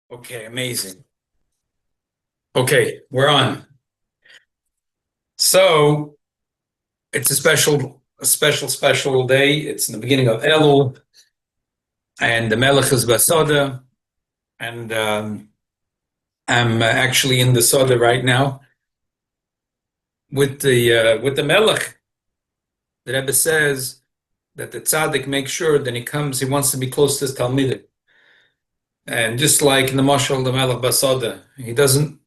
Okay, amazing. Okay, we're on. So it's a special day. It's in the beginning of Elul, and the Melech is Basoda, and I'm actually in the Soda right now with the Melech. The Rebbe says that the tzaddik makes sure that he comes. He wants to be close to his talmidim, and just like in the Mashal, the Melech Basoda, he doesn't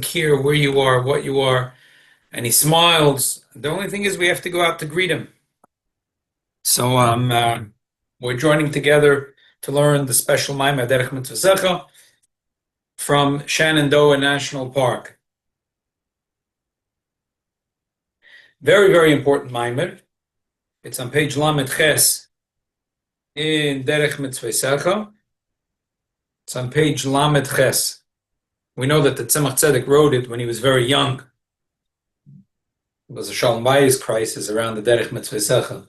care where you are, what you are, and he smiles. The only thing is we have to go out to greet him. So we're joining together to learn the special Maimah Derech Mitzvah from Shenandoah National Park. Very, very important Maimah. It's on page Lamed Ches in Derech Mitzvah. It's on page Lamed Ches. We know that the Tzemach Tzedek wrote it when he was very young. It was a Shalom Bayis crisis around the Derech Mitzvah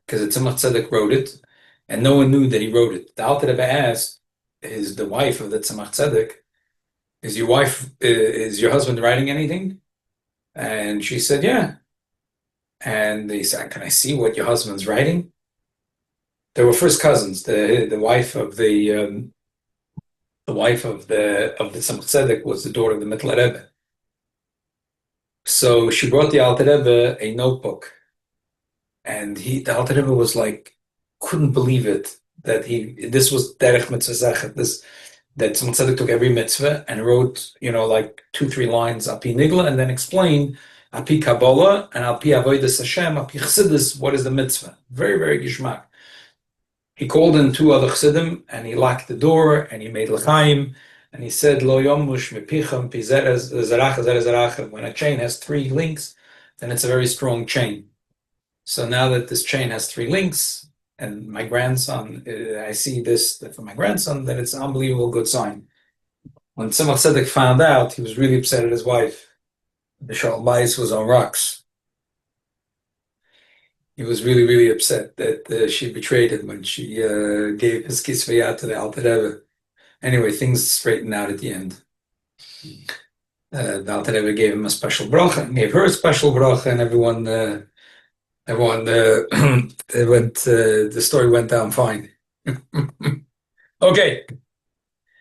because the Tzemach Tzedek wrote it, and no one knew that he wrote it. The Alter Rebbe asked the wife of the Tzemach Tzedek, is your husband writing anything? And she said, yeah. And he said, can I see what your husband's writing? They were first cousins. The wife of the Tzemach Tzedek was the daughter of the Mittler Rebbe. So she brought the Alter Rebbe a notebook, and the Alter Rebbe was like, couldn't believe it that this was Derech Mitzvah. That Tzemach Tzedek took every mitzvah and wrote, like 2-3 lines Api Nigla, and then explained Api Kabbalah and Api Avodas Hashem, Api Chassidus, what is the mitzvah? Very, very gishmak. He called in 2 other chassidim and he locked the door and he made l'chaim and he said Lo yomush mipicham pi zeracha. When a chain has 3 links, then it's a very strong chain. So now that this chain has 3 links, and my grandson, I see this for my grandson, that it's an unbelievable good sign. When Tzemach Tzedek found out, he was really upset at his wife. The Shalom Bayis was on rocks. He was really, really upset that she betrayed him when she gave his kisveyat to the Alter Rebbe. Anyway, things straightened out at the end. The Alter Rebbe gave him a special bracha, and gave her a special bracha, and everyone the story went down fine. Okay.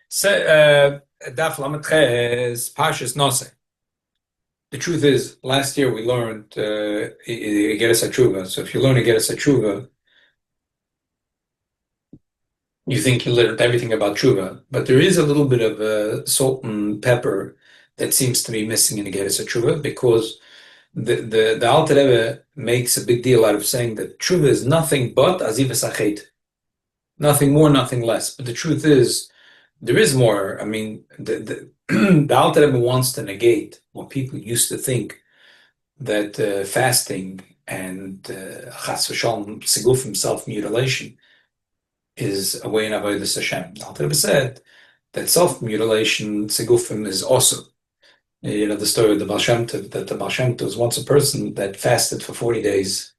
So, Daf Lamed Ches, Pashas Noseh. The truth is, last year we learned Igeres HaTeshuvah. So if you learn Igeres HaTeshuvah, you think you learned everything about Teshuvah, but there is a little bit of salt and pepper that seems to be missing in Igeres HaTeshuvah, because the Alter Rebbe makes a big deal out of saying that Teshuvah is nothing but azivas achet. Nothing more, nothing less. But the truth is, there is more. I mean, the Alter Rebbe wants to negate what people used to think, that fasting and chas v'shalom sigufim, self-mutilation, is a way in avodas Hashem. The Alter Rebbe said that self-mutilation sigufim is also. The story of the Baal Shem Tov, that the Baal Shem Tov was once a person that fasted for 40 days,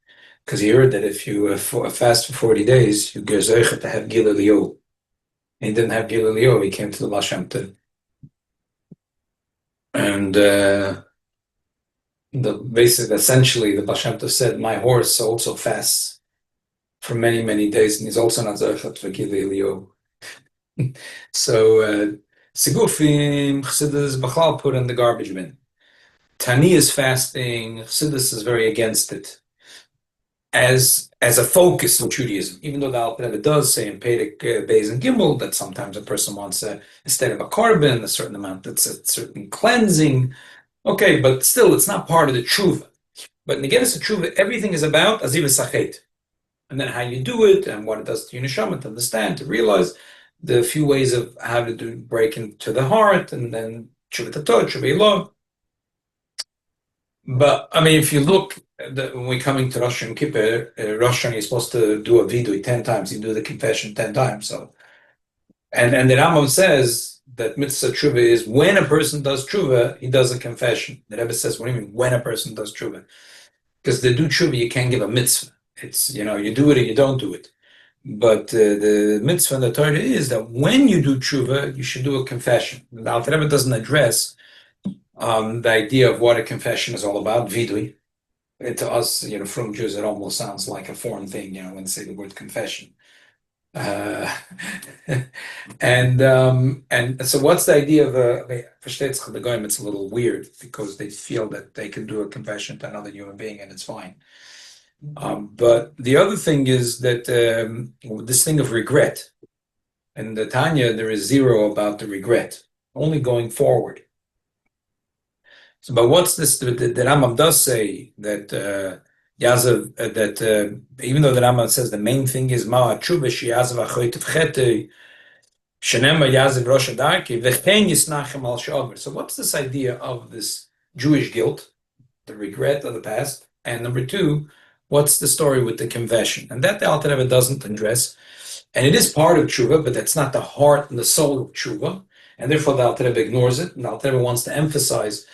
because he heard that if you fast for 40 days, you get zeicha to have Gil Eliyah. He didn't have Gil Eliyah, he came to the Baal Shem Tov. And essentially, the Baal Shem Tov said, my horse also fasts for many, many days, and he's also not zeicha for Gil Eliyah. So, Sigufim, Chassidus, Bachlal put in the garbage bin. Tani is fasting, Chassidus is very against it as a focus in Judaism, even though the Alter Rebbe does say in Perek Beis and Gimel that sometimes a person wants, instead of a carbon, a certain amount, that's a certain cleansing. Okay, but still, it's not part of the Teshuvah. But in the Igeres HaTeshuvah, everything is about azivas achet. And then how you do it, and what it does to your neshama, to understand, to realize the few ways of how to break into the heart, and then Tshuva Tatot, Tshuva Ilah. But I mean, if you look, when we're coming to Rosh and Kippur, Rosh Hashanah, you're supposed to do a vidui 10 times. You do the confession 10 times. So, and the Rambam says that mitzvah tshuva is when a person does tshuva, he does a confession. The Rebbe says, what do you mean when a person does tshuva? Because to do tshuva, you can't give a mitzvah. It's, you do it or you don't do it. But the mitzvah in the Torah is that when you do tshuva, you should do a confession. The Alter Rebbe doesn't address the idea of what a confession is all about, vidui. To us, from Jews, it almost sounds like a foreign thing, when they say the word confession. Uh, and so what's the idea of versteht the goyim? It's a little weird because they feel that they can do a confession to another human being and it's fine. But the other thing is that this thing of regret. In the Tanya, there is zero about the regret, only going forward. So, but what's this? The Rambam does say that Yazav, that even though the Rambam says the main thing is Ma'a Tshuva Yazav Achoyt V'Chetei Shenema Yazav Rosh Hadarki V'Chein Yisnachem Al Shaver. So, what's this idea of this Jewish guilt, the regret of the past? And number two, what's the story with the confession? And that the Alter Rebbe doesn't address. And it is part of tshuva, but that's not the heart and the soul of tshuva. And therefore the Alter Rebbe ignores it. And the Alter Rebbe wants to emphasize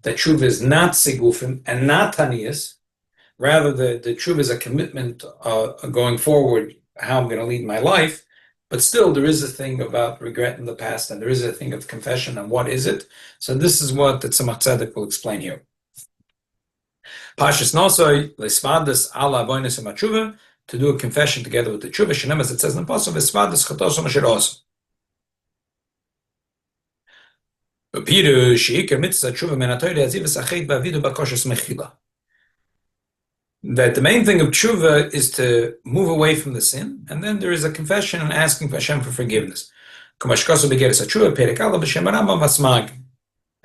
that tshuva is not sigufim and not taniyas. Rather, the tshuva is a commitment going forward, how I'm going to lead my life. But still, there is a thing about regret in the past, and there is a thing of confession, and what is it? So this is what the Tzemach Tzedek will explain here. Pashas Nosoi, Lesvadas ala avonis tshuva, to do a confession together with the tshuva, shenem, as it says in the pasuk, Vesvadas chatosom asher osu. Upiru sheikar mitzvah tshuva min haTorah azivas achet ba'avidu b'koshes mechila. That the main thing of tshuva is to move away from the sin, and then there is a confession and asking Hashem for forgiveness. And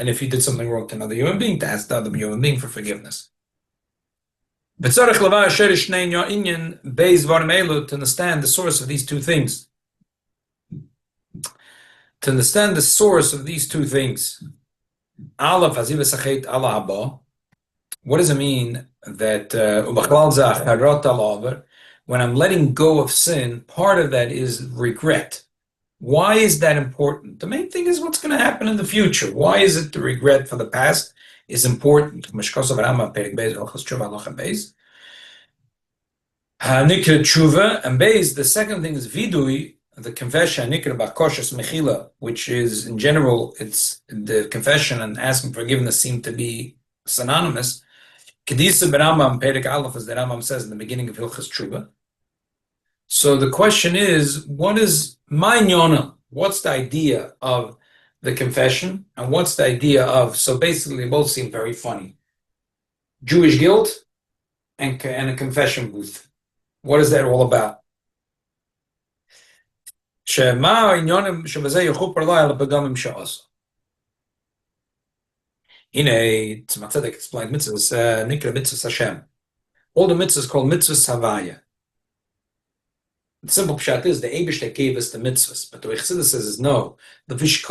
if you did something wrong to another human being, to ask the other human being for forgiveness. To understand the source of these two things. To understand the source of these two things. What does it mean that when I'm letting go of sin, part of that is regret? Why is that important? The main thing is what's going to happen in the future. Why is it the regret for the past is important? Nikra tshuva, and base, the second thing is vidui, the confession, nikra b'koshes mechila, which is in general, it's the confession and asking forgiveness seem to be synonymous. Kedisa b'Rambam Perek Aleph, as the Rambam says in the beginning of Hilchas Tshuva. So the question is, what is my nyona? What's the idea of the confession, and what's the idea of? So basically, they both seem very funny. Jewish guilt and a confession booth. What is that all about? Tzemach Tzedek explained mitzvahs, nikra mitzvahs Hashem. All the mitzvahs called mitzvahs Havaya. The simple pshat is the Eibush that gave us the mitzvahs, but the Chassidus says is no. The mitzvahs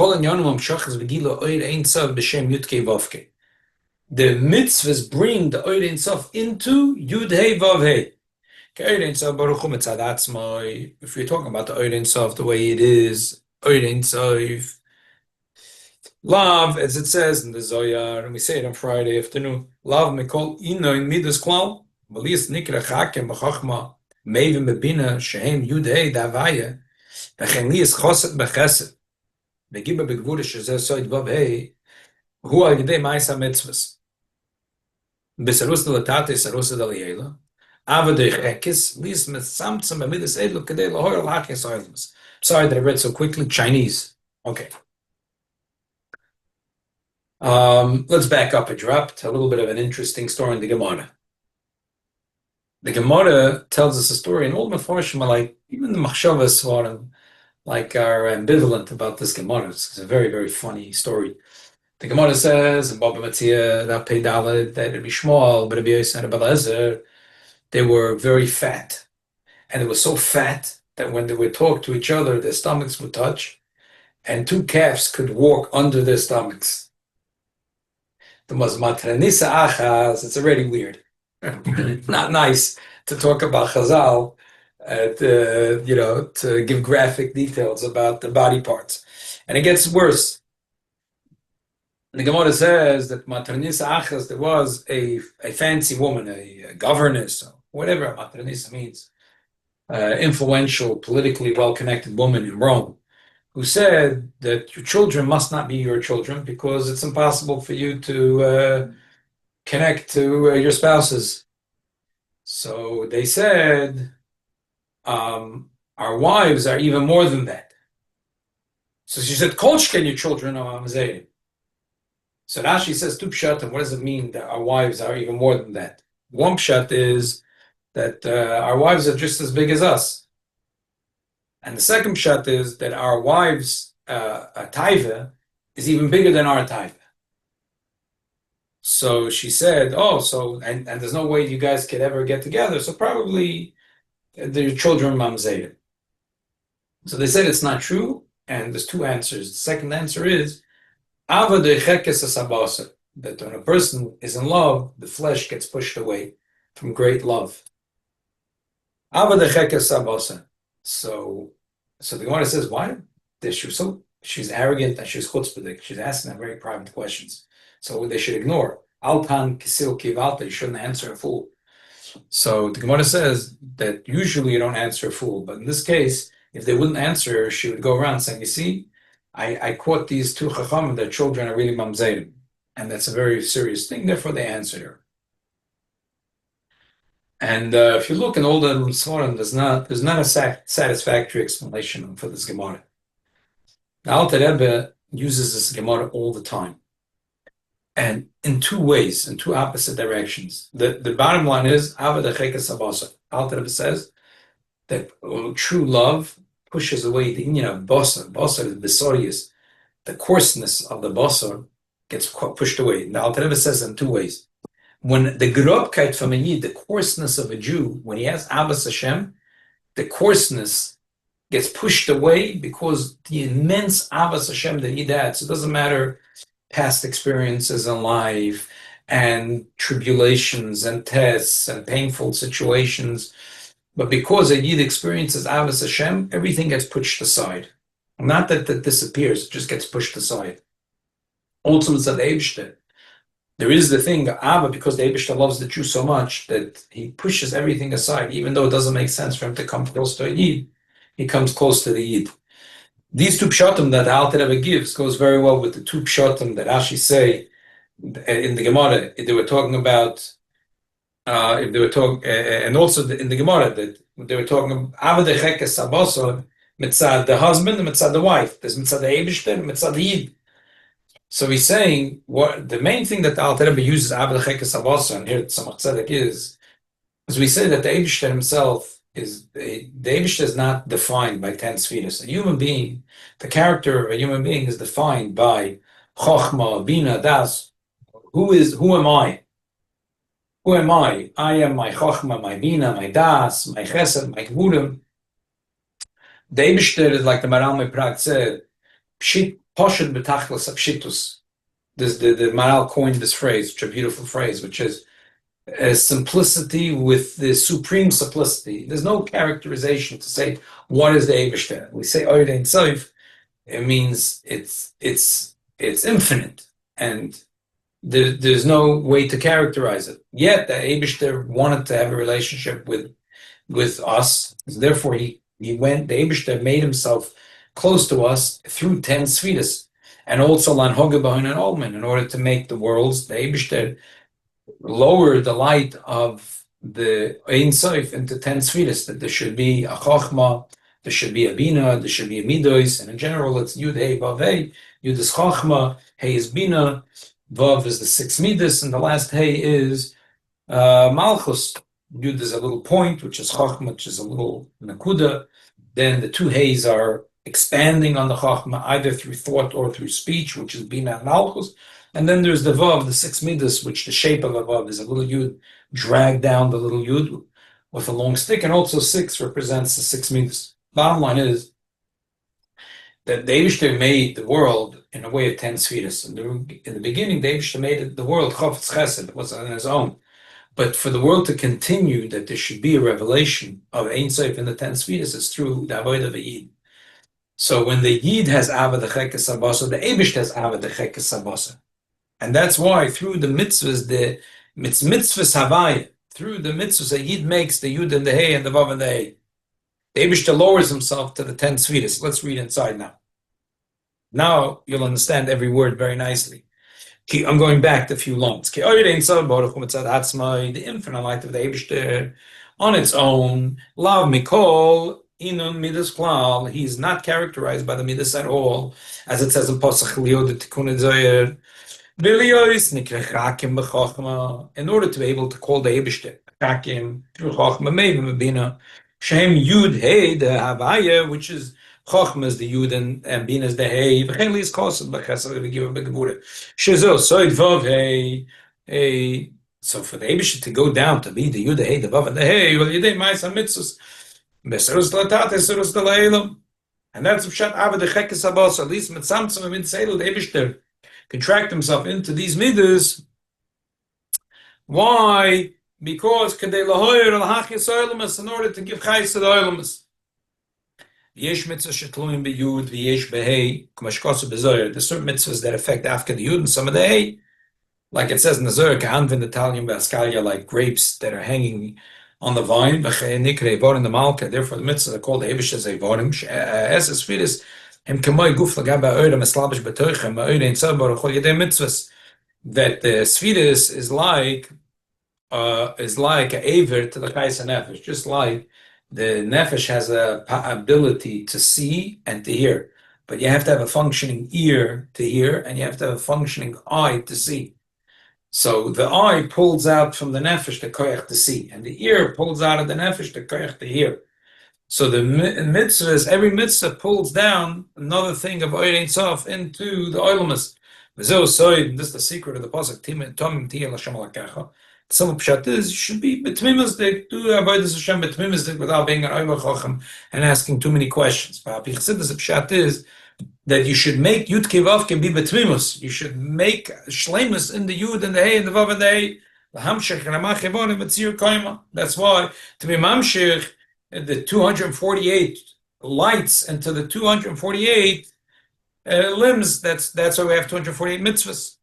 bring the Oid Ein Sof into Yud Hei Vav Hei. If you're talking about the Oid Ein Sof the way it is, Oid Ein Sof, love, as it says in the Zohar, and we say it on Friday afternoon, love mikol ino in midas klal, malis nikra chakem b'chachma, mevim bebina, shehem yudhei davaya, v'chen li is choset b'chesed, v'giba b'gvura shezeh soid vav hei, hu al yidei ma'isa mitzvahs. B'sarusa l'tate, sarusa d'aliyela, avadei chekis, lis metsamtsam b'midas edlu kadei l'hoyer l'hakes oilmas. Sorry that I read so quickly, Chinese. Okay. Let's back up a drop to a little bit of an interesting story in the Gemara. The Gemara tells us a story, and all the Mefarshim are like, even the Machshavas are ambivalent about this Gemara. It's a very, very funny story. The Gemara says, in Baba Matzia, that Peidalad, that Rabbi Shmuel, Rabbi Yosef, and Rabbi Eliezer, they were very fat. And they were so fat that when they would talk to each other, their stomachs would touch, and two calves could walk under their stomachs. The Matranisa Achaz, it's already weird. Not nice to talk about Chazal, to give graphic details about the body parts. And it gets worse. The Gemara says that Matranisa Achaz, there was a fancy woman, a governess, or whatever Matranisa means. influential, politically well-connected woman in Rome, who said that your children must not be your children because it's impossible for you to connect to your spouses. So they said, our wives are even more than that. So she said, Kol shken your children are Mamzerim. So Rashi says two pshat, and what does it mean that our wives are even more than that? One pshat is that our wives are just as big as us. And the second pshat is that our wives' taiva is even bigger than our taiva. So she said, and there's no way you guys could ever get together, so probably their children mamzerim. So they said it's not true, and there's two answers. The second answer is, ava dechekes asabasa, that when a person is in love, the flesh gets pushed away from great love. Ava dechekes asabasa. So the Gemara says, why? She's arrogant and she's chutzpahdik. She's asking them very private questions. So they should ignore. Alpan kisil kivalta, you shouldn't answer a fool. So the Gemara says that usually you don't answer a fool, but in this case, if they wouldn't answer, she would go around saying, you see, I caught these two chachamim, their children are really mamzerim. And that's a very serious thing, therefore they answered her. And if you look in all the Svarim, there's not a satisfactory explanation for this Gemara. The Alter Rebbe uses this Gemara all the time, and in two ways, in two opposite directions. The bottom line is Ava Dechekes Abasa. Alter Rebbe says that true love pushes away the inyan of basar. Basar is besorius. The coarseness of the basar gets pushed away. And the Alter Rebbe says in two ways. When the grobkeit from a Yid, the coarseness of a Jew, when he has Abbas Hashem, the coarseness gets pushed away because the immense Abbas Hashem that Yid had. So it doesn't matter past experiences in life and tribulations and tests and painful situations. But because a Yid experiences Abbas Hashem, everything gets pushed aside. Not that that disappears, it just gets pushed aside. Also, it's at Eibshter. There is the thing, Abba, because the Eibishter loves the Jew so much that he pushes everything aside, even though it doesn't make sense for him to come close to a Yid, he comes close to the Yid. These two pshatim that the Alter Rebbe gives goes very well with the two pshatim that Rashi say in the Gemara. They were talking about, and also in the Gemara that they were talking about Abba dechekes abasor mitzad the husband and mitzad the wife. There's mitzad the Eibishter and mitzad the Yid. So he's saying what the main thing that the Alter Rebbe uses Abba Dechekes Abasa, and here Tzemach Tzedek is we say that the Eibishter himself is the Eibishter is not defined by 10 spheres. A human being, the character of a human being is defined by Chochma, Bina, Das. Who am I? Who am I? I am my Chochma, my Bina, my Das, my Chesed, my Gvurim. The Eibishter is like the Maral Meprat said, Pshit Poshet betachlis apshitus. The Maral coined this phrase, which is a beautiful phrase, which is simplicity with the supreme simplicity. There's no characterization to say what is the Eibishter. We say Oyd Ein Sof. It means it's infinite, and there's no way to characterize it. Yet the Eibishter wanted to have a relationship with us, therefore he went. The Eibishter made himself close to us through 10 spheres, and also Lan Hogebahin and Olman, in order to make the worlds, the Eibishter lower the light of the Ein Sof into 10 spheres, that there should be a Chochma, there should be a Bina, there should be a Midos, and in general it's Yud Hey Vav Hey. Yud is Chochma, Hey is Bina, Vav is the 6 Midas, and the last Hey is Malchus. Yud is a little point, which is Chochma, which is a little Nakuda. Then the two Heys are expanding on the Chachma, either through thought or through speech, which is Bina and Malchus. And then there's the Vav, the 6 Midas, which the shape of a Vav is a little Yud, drag down the little Yud with a long stick, and also 6 represents the 6 Midas. Bottom line is that the Eibishter made the world in a way of 10 spheres. In the beginning, the Eibishter made the world Chofetz Chesed, it wasn't on his own. But for the world to continue, that there should be a revelation of Ein Sof in the 10 spheres, is through the Avodah of a Yid. So when the Yid has Ava Dechekes Abasa, the Eibishter has Ava Dechekes Abasa. And that's why through the mitzvahs, the Mitzvas Havaya, through the mitzvahs, a Yid makes the Yud and the Hey and the Vav and the Hey. The Eibishter lowers himself to the 10 Sfiras. Let's read inside now. Now you'll understand every word very nicely. I'm going back a few lines. The infinite light of the Eibishter on its own, Lav Mikol, Inun Midas Klal, he's not characterized by the Midas at all, as it says in Pasach Liod Tikkun Zoyer. In order to be able to call the Eibishter, Chakim, through Chochma, Mevim, Bina, Shem Yud Hey, the Havaya, which is Chochma is the Yud and Bina is the Hey, V'chen is Kosid, B'chesed, V'giva, B'gebura. Shezo, Soid Vav Hey, Hey. So for the Eibishter to go down to be the Yud, the Hey, the Vav, and the Hey, well, Yidei Ma'aseh Mitzvos, Beserus Latat, Beserus L'Eilam. And that's Pshat Ava the Chekes Abbas, at least Mitzamtzum and Mitzelu, the Eibishter contract himself into these midas. Why? Because in order to give chayis to the oilamas. Yesh mitzvahs shetluim b'yud v'yesh b'hei k'mashkosu b'zoyer. There's certain mitzvahs that affect after the yud and some of the hey, like it says in the Zohar, k'hanvin Italian b'askalya, like grapes that are hanging on the vine. V'nikre evorim the malka. Therefore, the mitzvahs are called eibishas evorim. Esas fidus. That the Sfidus is like an aver to the Chayes Nefesh, just like the Nefesh has a ability to see and to hear, but you have to have a functioning ear to hear, and you have to have a functioning eye to see. So the eye pulls out from the Nefesh the koyach to see, and the ear pulls out of the Nefesh the koyach to hear. So the mitzvahs, every mitzvah pulls down another thing of Oyer Ein Sof into the oilamas. This is the secret of the pasuk. Tomim tiyeh l'Hashem alakacha. Some pshat is you should be betmimisdik, do avodas Hashem betmimisdik without being an oimer chochem and asking too many questions. But the pshat is that you should make Yud Kevav can be betmimus. You should make shleimus in the Yud and the Hey and the Vav and the Hey. That's why to be mamshich, the 248 lights into the 248 limbs, that's why we have 248 mitzvahs.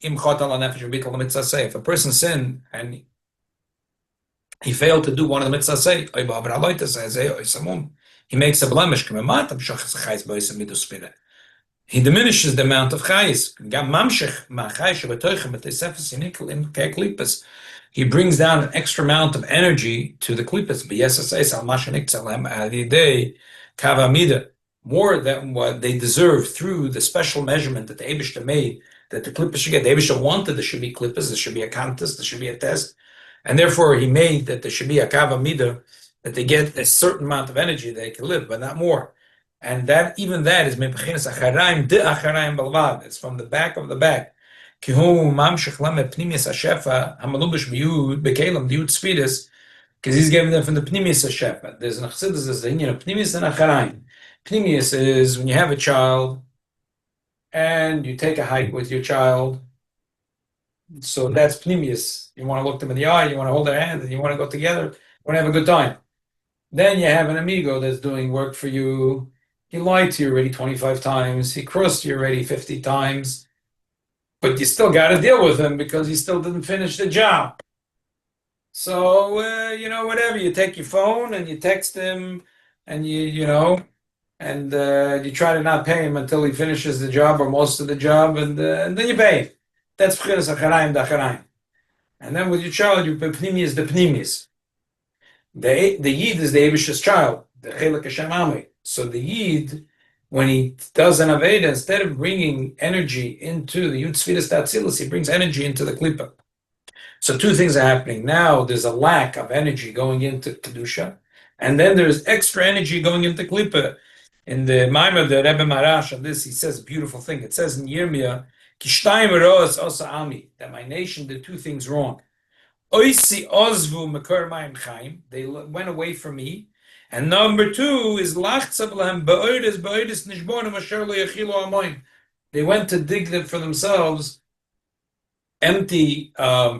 If a person sinned and he failed to do one of the mitzvahs, he makes a blemish. He diminishes the amount of chayis. He brings down an extra amount of energy to the klipas. More than what they deserve through the special measurement that the Eibishter made, that the klipas should get. The Eibishter wanted there should be klipas, there should be a contest, there should be a test. And therefore he made that there should be a kavamida, that they get a certain amount of energy they can live, but not more. And that even that is mepechinas acharayim de acharayim balvad. It's from the back of the back. Kihu mamshich lame pnimius hashefa hamalubish biyud bekelam biyud sfidus, because he's giving them from the pnimius hashefa. There's an achsidus, there's the union of pnimius and acharayim. Pnimius is when you have a child and you take a hike with your child. So that's pnimius. You want to look them in the eye, you want to hold their hand, and you want to go together, you want to have a good time. Then you have an amigo that's doing work for you. He lied to you already 25 times. He crossed you already 50 times. But you still got to deal with him because he still didn't finish the job. So, whatever. You take your phone and you text him and you try to not pay him until he finishes the job or most of the job, and then you pay him. That's p'chinas acharayim da'acharayim. And then with your child, you put pnimius the pnimius. The Yid is the Eibishter's child, the Chelek Hashem Amri. So the Yid, when he does an Aveda, instead of bringing energy into the Yud Sfidas Tatzilus, he brings energy into the Klippa. So two things are happening. Now there's a lack of energy going into Kedusha, and then there's extra energy going into Klippa. In the Maimar, the Rebbe Marash, on this, he says a beautiful thing. It says in Yirmiyah, Kishtayim Roas Osa Ami, that my nation did two things wrong. Oisi Ozvu Mekor Mayim Chaim, they went away from me. And number two is Lachtzav Lahem Ba'odis Nishbonim Asher Lo Yechilu Amoim. They went to dig them for themselves empty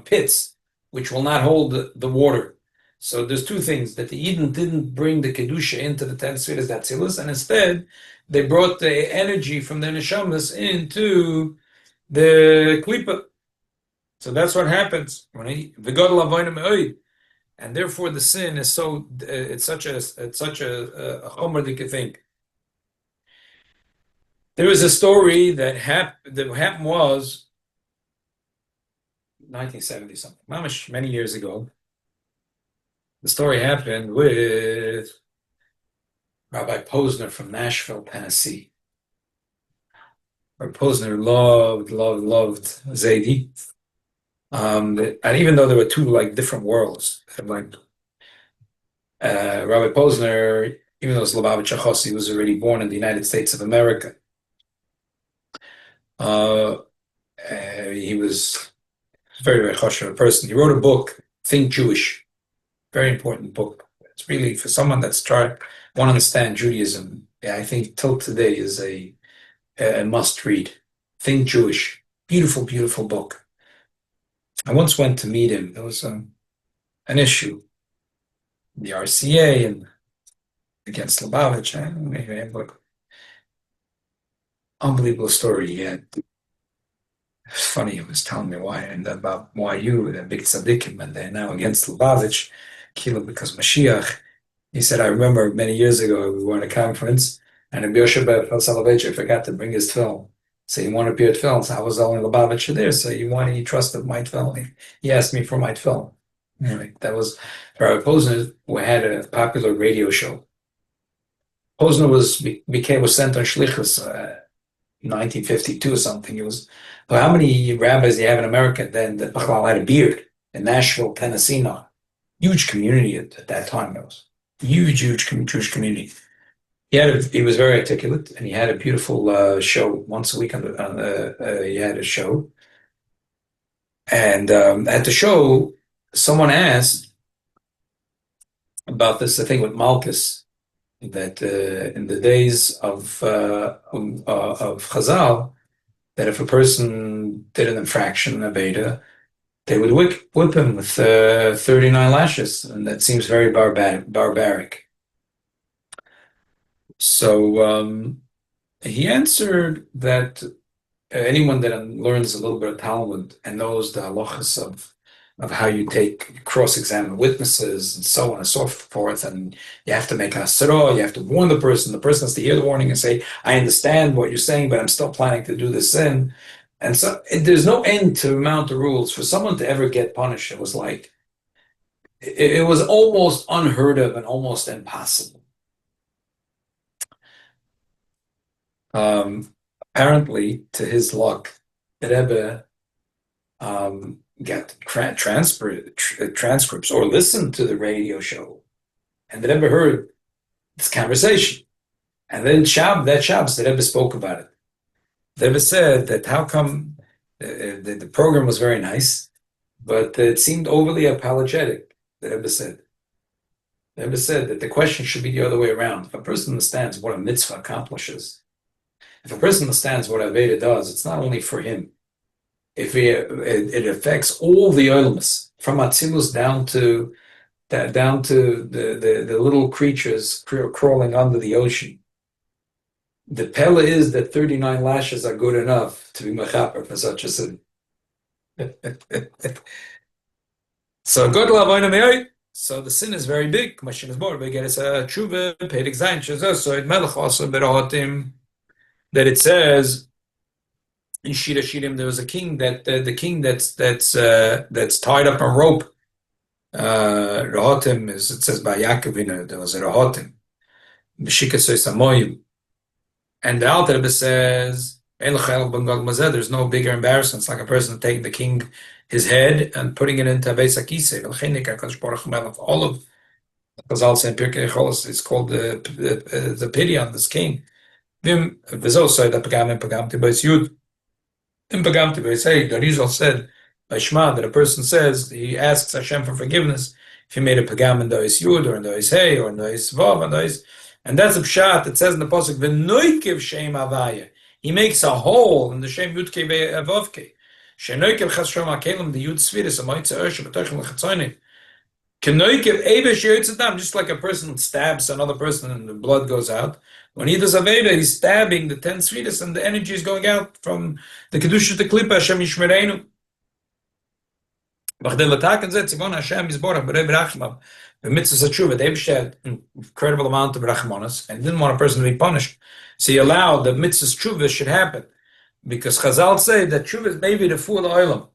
pits, which will not hold the water. So there's two things, that the Eden didn't bring the Kedusha into the 10 Sfiras Datzilus, and instead they brought the energy from the Neshamas into the Klippa. So that's what happens. and therefore the sin is so it's such a homerdik thing. There was a story that happened was 1970 something, many years ago. The story happened with Rabbi Posner from Nashville, Tennessee. Rabbi Posner loved Zaidi. And even though there were two like different worlds, like Rabbi Posner, even though it's Lubavitch Achossi, was already born in the United States of America. He was a very, very choshev person. He wrote a book, Think Jewish, very important book. It's really for someone that's want to understand Judaism. Yeah, I think till today is a must read. Think Jewish, beautiful, beautiful book. I once went to meet him. There was an issue, the RCA and against Lubavitch. Unbelievable story he had. It's funny, he was telling me about why you, the big tzaddikim, and they're now against Lubavitch, Kilo because Mashiach. He said, I remember many years ago we were in a conference, and Rabbi Yoshe Soloveitchik forgot to bring his film. So he wanted to be at film. So I was only Lubavitch there. So he trusted my film. He asked me for my film. Anyway, that was Rabbi Posner, who had a popular radio show. Posner was sent on Shlichus 1952 or something. It was, well, how many rabbis do you have in America then that Bechlal had a beard in Nashville, Tennessee now? Huge community at that time. It was huge Jewish community. He was very articulate, and he had a beautiful show once a week. He had a show, and at the show, someone asked about this thing with Malchus, that in the days of Chazal, that if a person did an infraction, a Veda, they would whip him with 39 lashes, and that seems very barbaric. So he answered that anyone that learns a little bit of Talmud and knows the halachas of how you cross-examine witnesses and so on and so forth, and you have to make a hasra, you have to warn the person has to hear the warning and say, I understand what you're saying, but I'm still planning to do this sin. And so there's no end to the amount of rules. For someone to ever get punished, it was almost unheard of and almost impossible. Apparently, to his luck, the Rebbe got transcripts or listened to the radio show, and the Rebbe heard this conversation. And then that Shabbos, the Rebbe spoke about it. The Rebbe said that how come the program was very nice, but it seemed overly apologetic. The Rebbe said that the question should be the other way around. If a person understands what a mitzvah accomplishes, if a person understands what Aveda does, it's not only for him. It affects all the olamas, from Atzilus down to the little creatures crawling under the ocean. The pella is that 39 lashes are good enough to be mechaper for such a sin. So good love. So the sin is very big. Mashin is more big. It's a tshuva, pedig zayin shazah, melech also berahotim. That it says in Shira Shirim there was a king the king that's tied up on rope. Rahotim it says by Yaakov there was a Rahotim. And the Alter Rebbe says there's no bigger embarrassment. It's like a person taking the king his head and putting it into a Vesakise. All of Chazal saying Pirkei Cholos, it's called the pity on this king. The Rizal said that the Rizal said by Shema that a person says he asks Hashem for forgiveness if he made a pagam in Dois Yud or in Dois Hey or in Dois Vav and that's a pshat. It says in the pasuk v'noikev shem avaya. He makes a hole in the shem yudke vavke. Shenoikev chashem akelim the yud sviris amoitze ershe b'toichem l'chatzonim. Just like a person stabs another person and the blood goes out. When he does Aveda, he's stabbing the 10 sviris and the energy is going out from the Kedusha to Klippa, Hashem Yishmereinu. The mitzvahs of tshuva, they had an incredible amount of rachmanas and didn't want a person to be punished. So he allowed the mitzvahs tshuva should happen. Because Chazal say that tshuva is maybe the full oilam.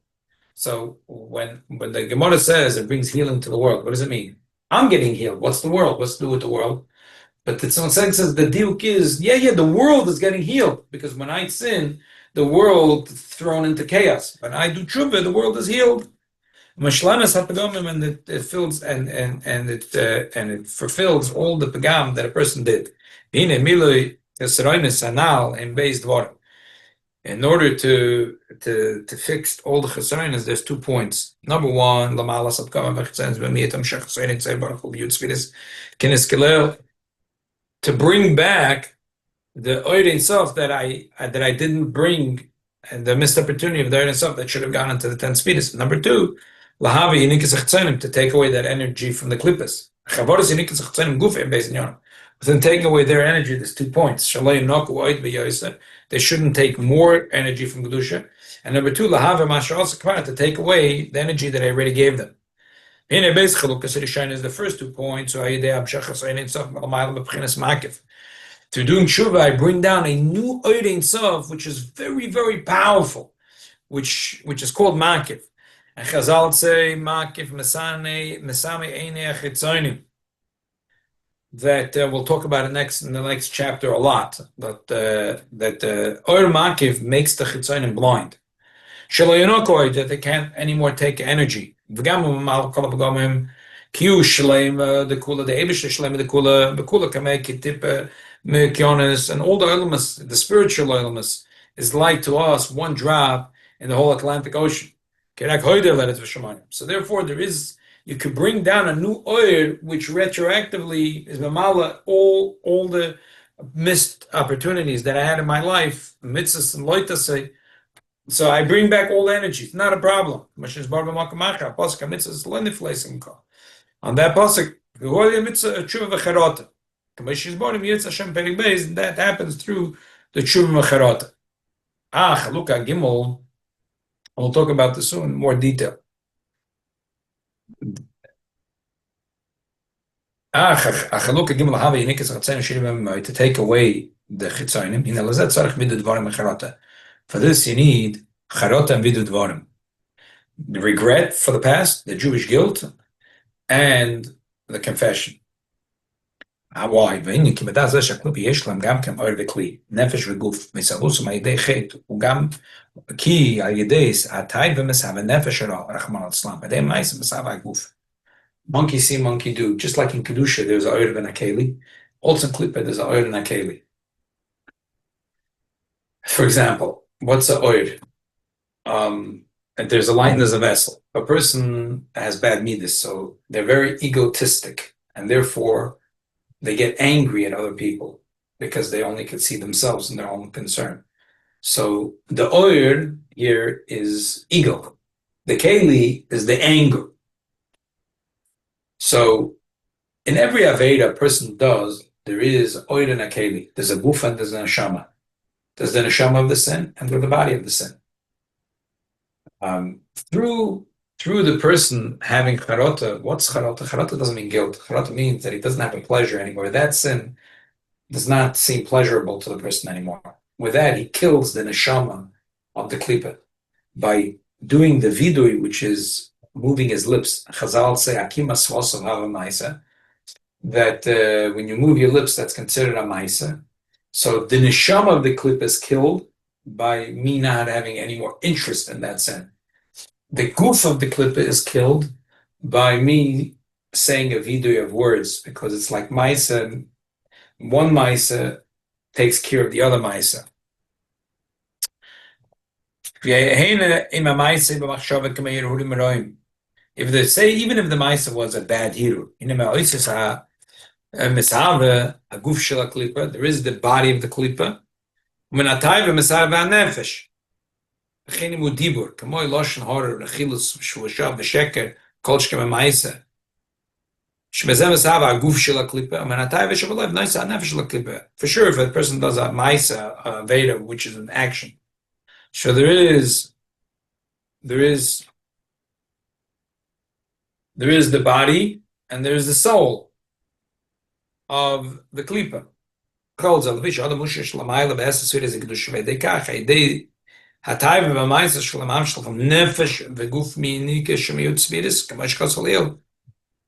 So when the Gemara says it brings healing to the world, what does it mean? I'm getting healed. What's the world? What's to do with the world? But the Tzemach Tzedek says the diuk is, the world is getting healed. Because when I sin, the world is thrown into chaos. When I do tshuva, the world is healed. Mashlemes hapagomim, and it fills and it fulfills all the pagam that a person did. Hine miloi esroines anal and based water. In order to fix all the chesarones, there's 2 points. Number one, lamalas hapagomim v'chesarones b'miyatam shechesarones tzeibarach u'biyutzvides kines kelel, to bring back the Oid Ein Sof that I didn't bring, and the missed opportunity of the Oid Ein Sof that should have gone into the 10 speeders. Number two, Lahavi Yinikis Achtzanim, to take away that energy from the Klippas. Chavoris Yinikis Achtzanim Guf based on Within taking away their energy, there's 2 points. Shalei Noku Oid V'Yoyser, they shouldn't take more energy from Kedusha. And number two, Lahavi Mashal Sekvar, to take away the energy that I already gave them. Hine Beis Chalukas Rishayin is the first 2 points. So Ayidei Abshachas Oid Ein Sof Malamayim B'Pchinas Makif. Through doing tshuva, I bring down a new Oid Ein Sof, which is very, very powerful, which is called Makiv. And Chazal say Makiv Mesame Einei Achitzonim. That we'll talk about in the next chapter a lot. That Oir Makiv makes the Chitzonim blind. That they can't anymore take energy. Kiu Shalem the Kula, the Ebish Shalem the Kula, the Kula Kameki Tippe. And all the elements, the spiritual elements, is like to us 1 drop in the whole Atlantic Ocean. So therefore, you could bring down a new oil which retroactively is mamala all the missed opportunities that I had in my life, mitzvahs and loitasei. So I bring back all the energy. It's not a problem. On that pasuk, that happens through the Tshuva Mecharata. Chalukah Gimel, we'll talk about this soon in more detail. Chalukah Gimel, to take away the Chitzonim. For this you need Charata and Vidudvarim. The regret for the past, the Jewish guilt, and the confession. Why? Nefesh וגוף מסלוסם על ידי חטא, וגם כי על ידי הטייב ומסב הנפש שלו, רחמנא ליצלן, בידי מעשה מסב הגוף. Monkey see, monkey do. Just like in Kedusha, there's a oir and a keli. Also in Klippa, there's a oir and a keli. For example, what's a oir? There's a light and there's a vessel. A person has bad midas, so they're very egotistic, and therefore they get angry at other people because they only can see themselves and their own concern. So the oir here is ego. The keli is the anger. So in every Aveda a person does, there is oir and a keli. There's a guf and there's a neshama. There's the neshama of the sin and there's the body of the sin. Through the person having charata, what's charata? Charata doesn't mean guilt. Charata means that he doesn't have a pleasure anymore. That sin does not seem pleasurable to the person anymore. With that, he kills the neshama of the klipa by doing the vidui, which is moving his lips. Chazal say akima svasav hava maisa, that when you move your lips, that's considered a maisa. So the neshama of the klipa is killed by me not having any more interest in that sin. The goof of the klippa is killed by me saying a vidui of words, because it's like maisa. One maisa takes care of the other maisa. If they say, even if the maisa was a bad hiru, there is the body of the klippa. Dibur, Kamoy Loshan Horror, Achilles, Shwashab, Sheker, Kolshkem Maisa. Shmezem Sava, Goof Shilla Klippa, Manatai Vishabalev, Nice Nefishla Klippa. For sure, if a person does a Maisa Veda, which is an action. So there is There is the body and there is the soul of the klipa. Hatayv b'mayis shlamam shlacham nefesh v'guf mi'nika shemiyut tzviris k'mash kasolil.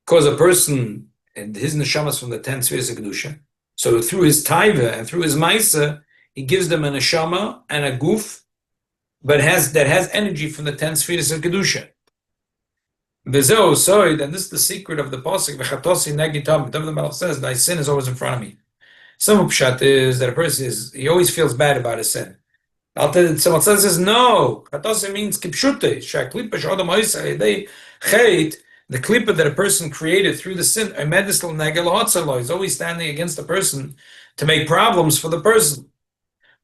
Because a person and his neshamas from the 10 tzviris kedusha, so through his taiva and through his ma'isa, he gives them a neshama and a guf, but that has energy from the 10 tzviris of kedusha. V'zeu soid, and this is the secret of the pasuk. V'chatosi negitam. David the Melech says, "Thy sin is always in front of me." Some pshat is that a person he always feels bad about his sin. Someone says, no, Chatose means kipshute. Shaklipa shodam oisai. They hate the klipa that a person created through the sin. Is always standing against the person to make problems for the person.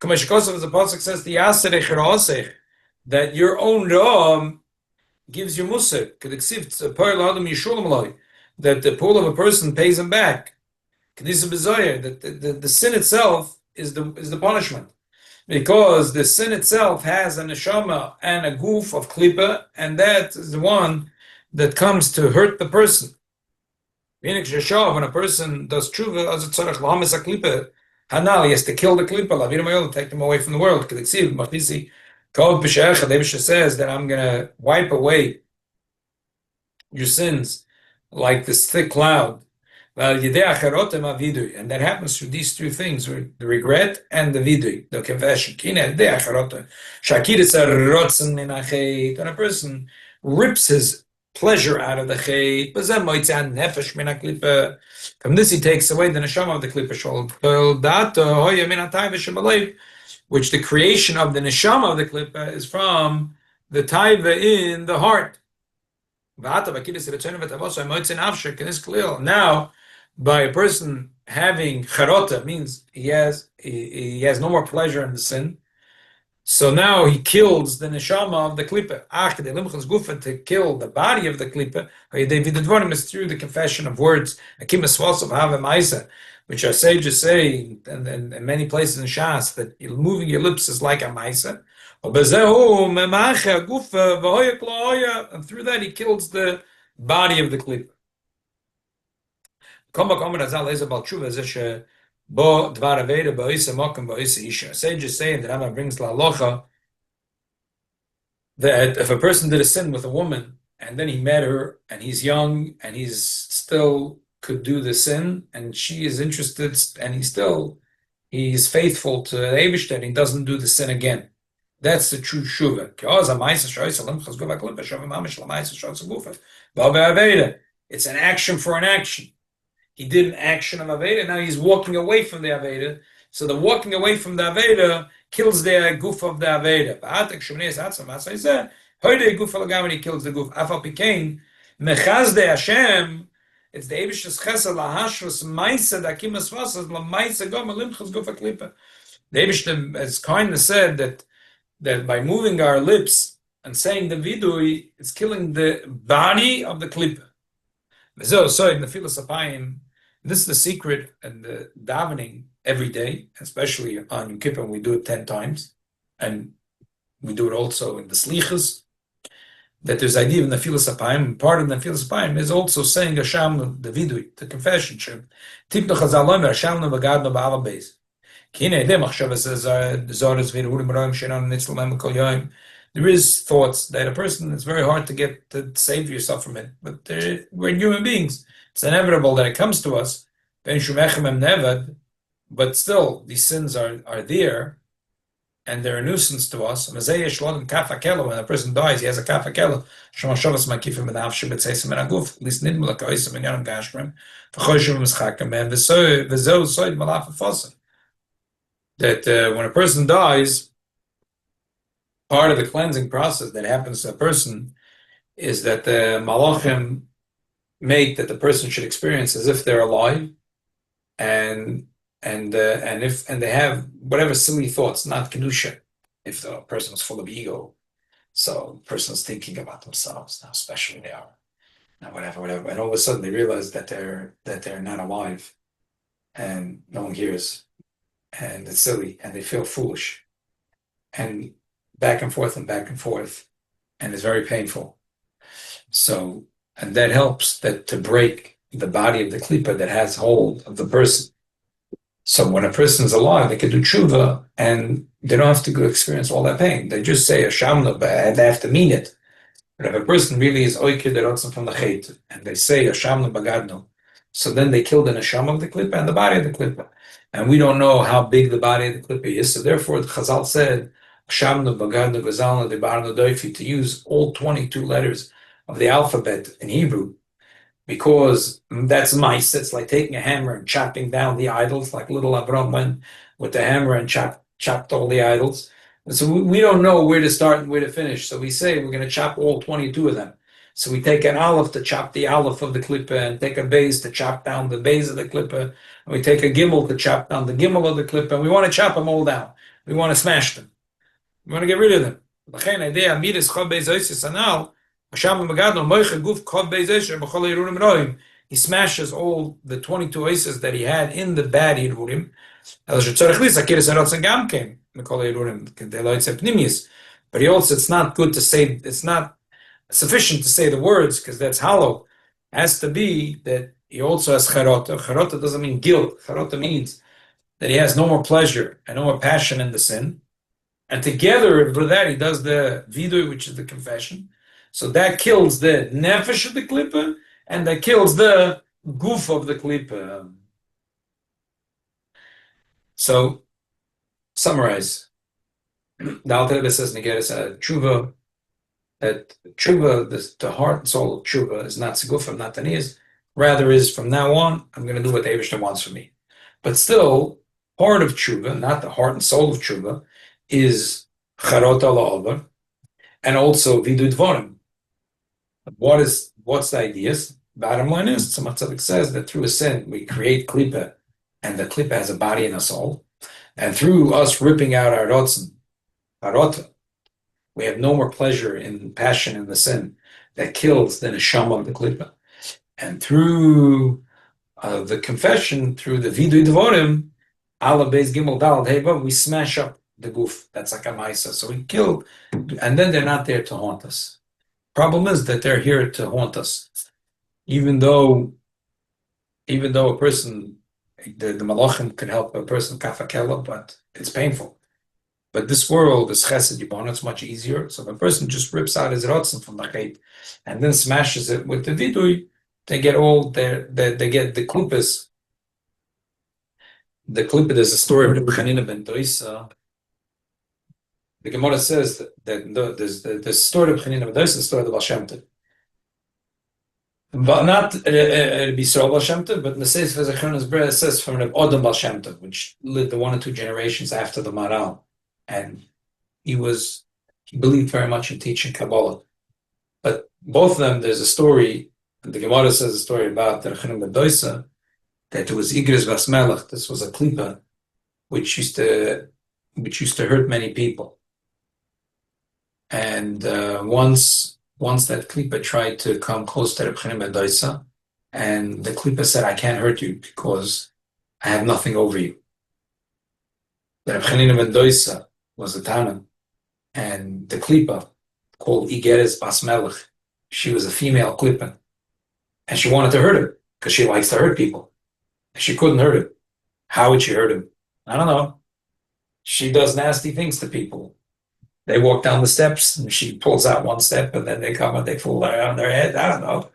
Kamashikosov, as the pasuk says, the yaser that your own ram gives you musar. That the pull of a person pays him back. That the sin itself is the punishment. Because the sin itself has a neshama and a goof of klipa, and that is the one that comes to hurt the person. When a person does tshuva, he has to kill the klipa, take them away from the world. Says that I'm going to wipe away your sins like this thick cloud. And that happens through these two things, the regret and the vidui, the confession. When a person rips his pleasure out of the chait, from this he takes away the neshama of the klipa, which the creation of the neshama of the klipa is from the taiva in the heart. Now, by a person having charota means he has no more pleasure in the sin. So now he kills the neshama of the klipa. To kill the body of the klipa, is through the confession of words, which our sages say, and in many places in Shas, that moving your lips is like a maisa. And through that he kills the body of the klipa. Sages say that Rambam brings la halacha that if a person did a sin with a woman and then he met her and he's young and he's still could do the sin and she is interested and he's faithful to the Eibush and he doesn't do the sin again. That's the true shuvah. It's an action for an action. He did an action of Aveda, now he's walking away from the Aveda. So the walking away from the Aveda kills the goof of the Aveda. He kills the goof. Afal Pikain, Mechazde Hashem, it's the Eibish's Chesed, Lahashvus, Maisa, Dakimas Vasas, Lamaisa Gom, Limchas Gufa Klipa. The Eibish has kind of said that by moving our lips and saying the vidui, it's killing the body of the Klipa. So in the Philosophine, this is the secret and the davening every day, especially on Yom Kippur, we do it 10 times, and we do it also in the Slichas, that there's idea in the Philosophine, part of the Philosophine is also saying Hashem, the vidui, the confession. Tipno Chazalom, Hashem, Vagadno, Ba'ava Beis. There is thoughts that a person, it's very hard to save yourself from it, but we're human beings. It's inevitable that it comes to us. But still, these sins are there, and they're a nuisance to us. When a person dies, he has a kafakelo. That when a person dies, part of the cleansing process that happens to a person is that the malachim make that the person should experience as if they're alive, and they have whatever silly thoughts, not kedusha. If the person is full of ego, so the person is thinking about themselves, how special they are, and whatever, and all of a sudden they realize that they're not alive, and no one hears, and it's silly, and they feel foolish, and back and forth, and it's very painful. So and that helps that to break the body of the klipa that has hold of the person. So when a person is alive, they can do tshuva, and they don't have to go experience all that pain. They just say a shamna, but they have to mean it. But if a person really is oiker derotzen from the chet, and they say a shamna bagadno, so then they kill the neshama of the klipa and the body of the klipa. And we don't know how big the body of the klipa is, so therefore the Chazal said, shamna bagadno gazalna debarno doifi, to use all 22 letters of the alphabet in Hebrew, because that's mice. It's like taking a hammer and chopping down the idols, like little Avram went with the hammer and chopped all the idols. And so we don't know where to start and where to finish. So we say we're going to chop all 22 of them. So we take an aleph to chop the aleph of the klippa, and take a base to chop down the base of the klippa, and we take a gimel to chop down the gimel of the klippa, and we want to chop them all down. We want to smash them. We want to get rid of them. He smashes all the 22 aces that he had in the bad Yerurim. But he also, it's not good to say, it's not sufficient to say the words, because that's hollow. It has to be that he also has charota. Charota doesn't mean guilt. Charota means that he has no more pleasure and no more passion in the sin. And together with that, he does the vidui, which is the confession. So that kills the nefesh of the klippa, and that kills the goof of the klippa. So, summarize. The Alter Rebbe says, Negeres tshuva, that tshuva, the heart and soul of tshuva, is not segufim, not taniyas, rather is from now on, I'm going to do what the Eibishter wants from me. But still, part of tshuva, not the heart and soul of tshuva, is charot ala, and also viduivteshuvah. What's the ideas? Bottom line is, Tzemach Tzedek says that through a sin we create klipa, and the klipa has a body and a soul, and through us ripping out our rotzen, harota, we have no more pleasure in passion in the sin that kills the neshama of the klipa, and through the confession, through the viduivteshuvah, ala beis gimel dalad heva, we smash up the goof. That's like a maisa. So we kill, and then they're not there to haunt us. Problem is that they're here to haunt us. Even though a person, the malachim can help a person kafakela, but it's painful. But this world is chesed yibon, it's much easier. So if a person just rips out his rotzen from the chet and then smashes it with the vidui, they get all they get the klippas. The klippa, there's a story of the Chanina ben Doisa. The Gemara says that there's the story of Chanina ben Doisa, the story of the Baal Shem Tov. But not Rabbi Yisrael Baal Shem Tov, but Meseis V'Zechronos Bre says from Rabbi Odom Baal Shem Tov, which lived the 1 or 2 generations after the Maral, and he believed very much in teaching Kabbalah. But both of them, there's a story, and the Gemara says a story about the Chanina ben Doisa, that it was Igris Bas Melech. This was a klipa which used to hurt many people. And once that klipa tried to come close to Reb Chanina ben Doisa, and the klipa said, "I can't hurt you because I have nothing over you." Reb Chanina ben Doisa was a Tana, and the klipa called Igeres Bas Melech, she was a female klipa, and she wanted to hurt him because she likes to hurt people. She couldn't hurt him. How would she hurt him? I don't know. She does nasty things to people. They walk down the steps, and she pulls out one step, and then they come and they fall on their head. I don't know.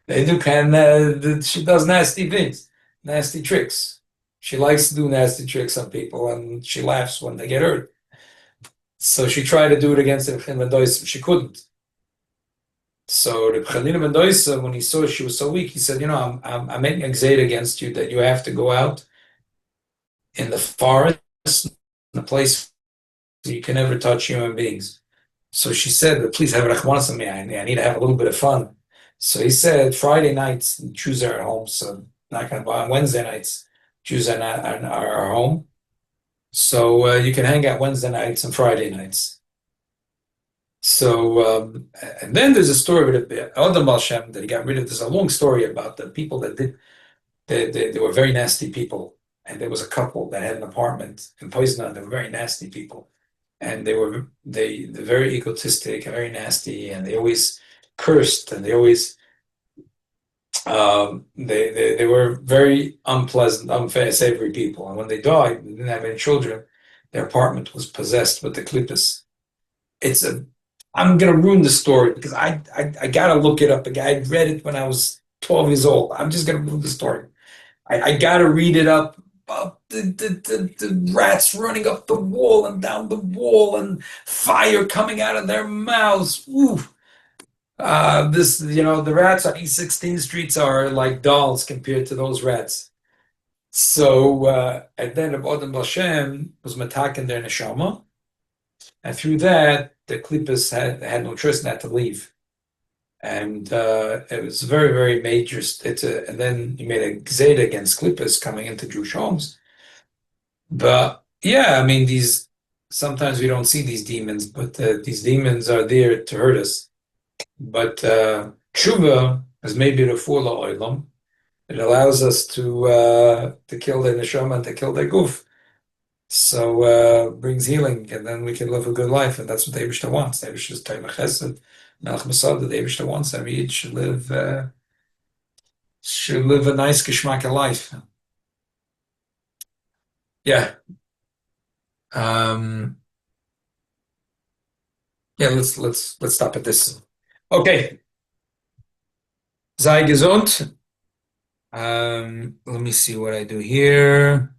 They do she does nasty things, nasty tricks. She likes to do nasty tricks on people, and she laughs when they get hurt. So she tried to do it against Reb Chanina ben Doisa. She couldn't. So Reb Chanina ben Doisa, when he saw she was so weak, he said, I'm making a gzeira against you that you have to go out in the forest, in a place where you can never touch human beings. So she said, please have rachmanas on me. I need to have a little bit of fun. So he said, Friday nights, Jews are at home. So not going to buy on Wednesday nights, Jews are home. So you can hang out Wednesday nights and Friday nights. So, and then there's a story with Odom Baal Shem that he got rid of. There's a long story about the people that they were very nasty people. And there was a couple that had an apartment in Poizna. They were very nasty people. And they're very egotistic and very nasty. And they always cursed, and they always They were very unpleasant, unsavory people. And when they died, they didn't have any children. Their apartment was possessed with the klippas. It's a, I'm gonna ruin the story because I gotta look it up again. I read it when I was 12 years old. I'm just gonna ruin the story. I gotta read it up. The rats running up the wall and down the wall and fire coming out of their mouths. Ooh. The rats on East 16th Streets are like dolls compared to those rats. So, and then Reb Odom Hashem was mataken their neshama, and through that, the Klippas had no choice and had to leave. And it was very, very major. And then he made a gzeda against Klippas coming into Jewish homes. But yeah, I mean, sometimes we don't see these demons, but these demons are there to hurt us. But tshuva is maybe the full oilam. It allows us to kill the neshama and to kill the guf. So brings healing, and then we can live a good life, and that's what the Eibishter wants. The Eibishter is Toimach Chesed, Melech Masad. The Eibishter wants every Yid should live a nice geschmack life. Yeah. Yeah. Let's stop at this. Okay. Sei gesund. Let me see what I do here.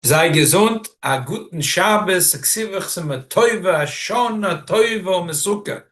Sei gesund, a guten Shabbos, a ksivach, a toiva, a shona, toiva, mesuka.